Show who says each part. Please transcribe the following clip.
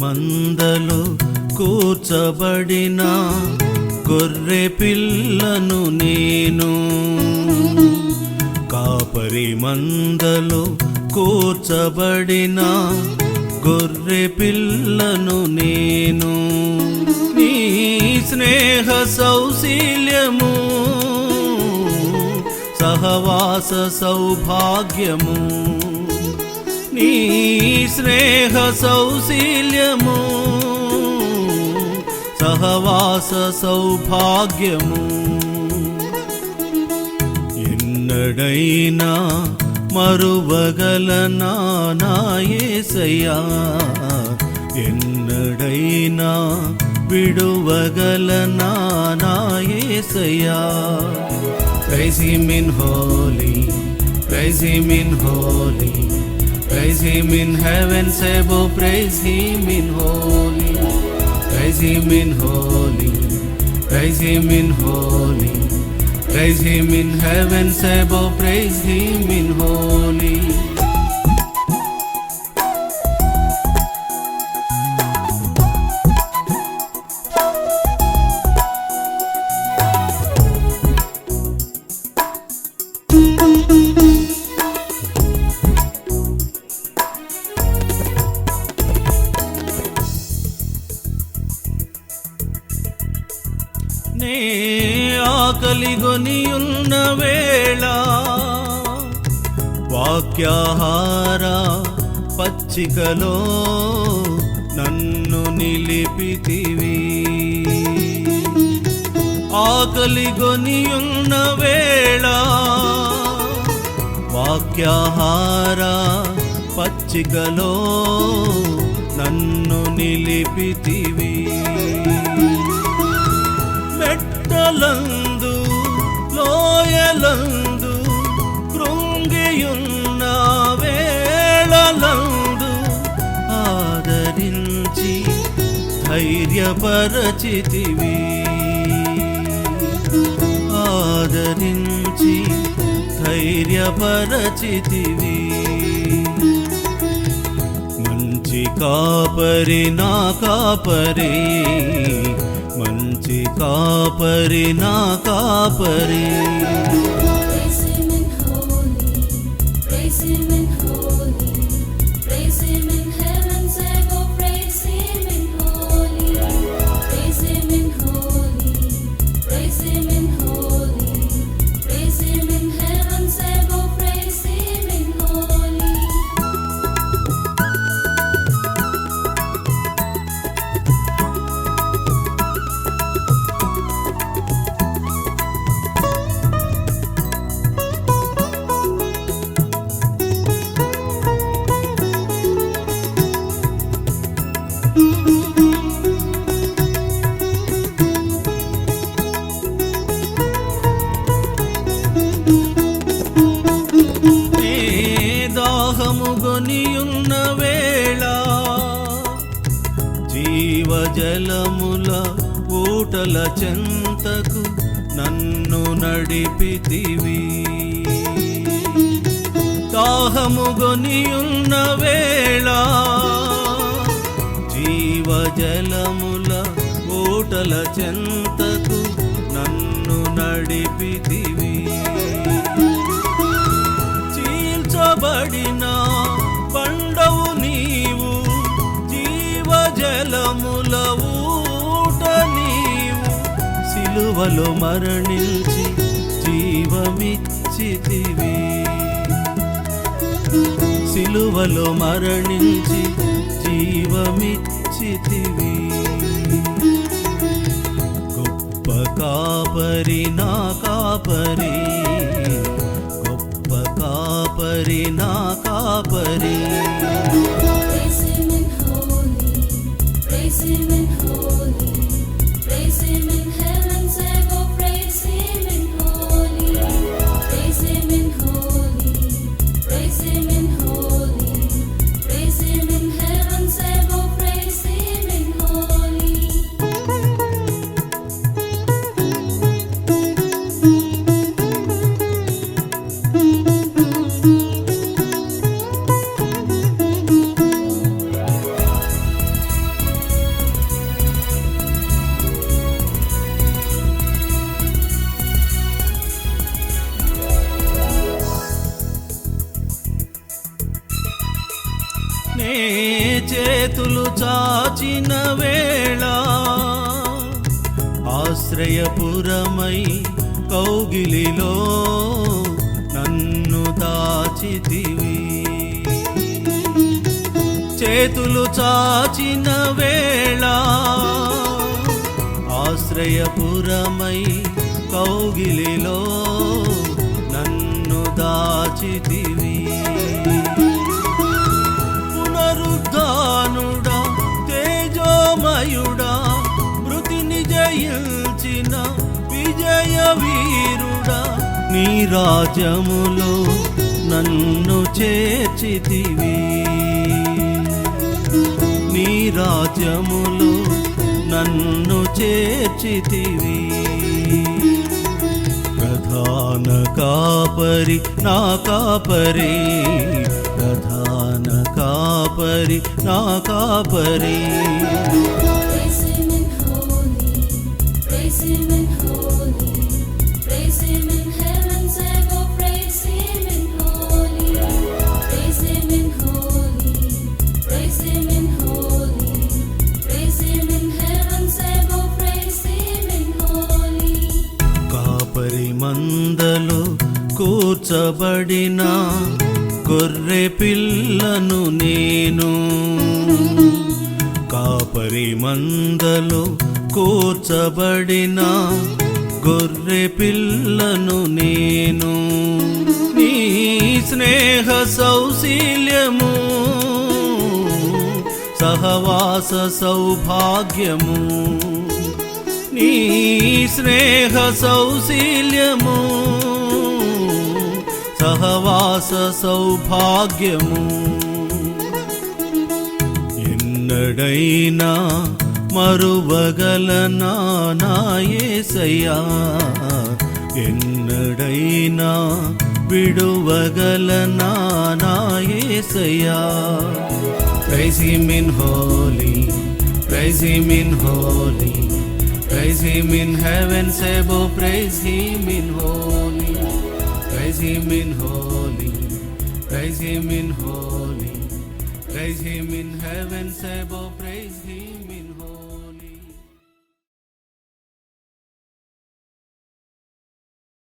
Speaker 1: మందలో కూర్చబడిన గొర్రె పిల్లను నేను. కాపరి మందలో కూర్చబడిన గొర్రె పిల్లను నేను. నీ స్నేహ సౌశీల్యము సహవాస సౌభాగ్యము, నీ స్నేహ సౌశీల్యము సహవాస సౌభాగ్యము. ఎన్నడైనా మరువగలనా నా యేసయ్యా, ఎన్నడైనా విడువగలనా నా యేసయ్యా. Praise him in holy, praise him in holy, praise him in heaven's above, praise him in holy, praise him in holy, praise him in holy, praise him in heaven's above, praise him in holy. నే ఆకలిగొనియున్న వేళ వాక్యాహార పచ్చికలో నన్ను నిలిపితివి. ఆకలిగొనియున్న వేళ వాక్యాహార పచ్చికలో నన్ను నిలిపితివి. మెట్టలందు లోయలందు కృంగియున్న వేళలందు ఆదరించి ధైర్యపరచితివి. ఆదరించి ధైర్యపరచితివి. మంచి కాపరి నా కాపరి, మంచి కాపరి నా కాపరి.
Speaker 2: Praise him in holy, praise him in holy, praise him in heaven's above, praise him in holy, praise him in holy, praise him in holy, praise him in heaven's above, praise him in holy.
Speaker 1: దాహముగొనియున్న వేళ జీవజలముల ఊటల చెంతకు నన్ను నడిపితివి. దాహముగొనియున్న వేళ జీవజలముల ఊటల చెంతకు నన్ను నడిపితివి. చీల్చబడిన పండవు నీవు, జీవజలముల ఊట నీవు. సిలువలో మరణించి జీవమిచ్చితివి. సిలువలో మరణించి జీవమిచ్చితివి. గొప్ప కాపరి నా కాపరి, గొప్ప కాపరి నా కాపరి.
Speaker 2: Praise him in holy, praise him in holy, praise him in heaven's above, praise him in holy, praise him in holy, praise him in holy, praise him in heaven's above, praise him in holy.
Speaker 1: చేతులు చాచిన వేళ ఆశ్రయపురమై కౌగిలిలో నన్ను దాచితివి. చేతులు చాచిన వేళ ఆశ్రయపురమై కౌగిలిలో నన్ను దాచితివి. పునరుద్ధానుడా తేజోమయుడా మృతిని జయించిన విజయ వీరుడా నీ రాజ్యములో నన్ను చేర్చితివి. నీ రాజ్యములో నన్ను చేర్చితివి. ప్రధాన కాపరి నా కాపరి, ప్రధాన కాపరి నా కాపరి.
Speaker 2: Praise him in holy, praise him in holy, praise him in heaven's above, praise him in holy, praise him in holy, praise him in holy, praise him in heaven's above, praise him in holy.
Speaker 1: కాపరి మందలో కూర్చబడిన గొర్రె పిల్లను నేను. కాపరి మందలో కూర్చబడిన గొర్రె పిల్లను నేను. నీ స్నేహ సౌశీల్యము సహవాస సౌభాగ్యము, నీ స్నేహ సౌశీల్యము సహవాస సౌభాగ్యము ఎన్నడైనా మరువగలనా నా యేసయ్యా, ఎన్నడైనా విడువగలనా నా యేసయ్యా. Praise him in holy, praise him in holy, praise him in heaven's above, praise him in holy, praise him in holy, praise him in holy, praise him in heaven's above.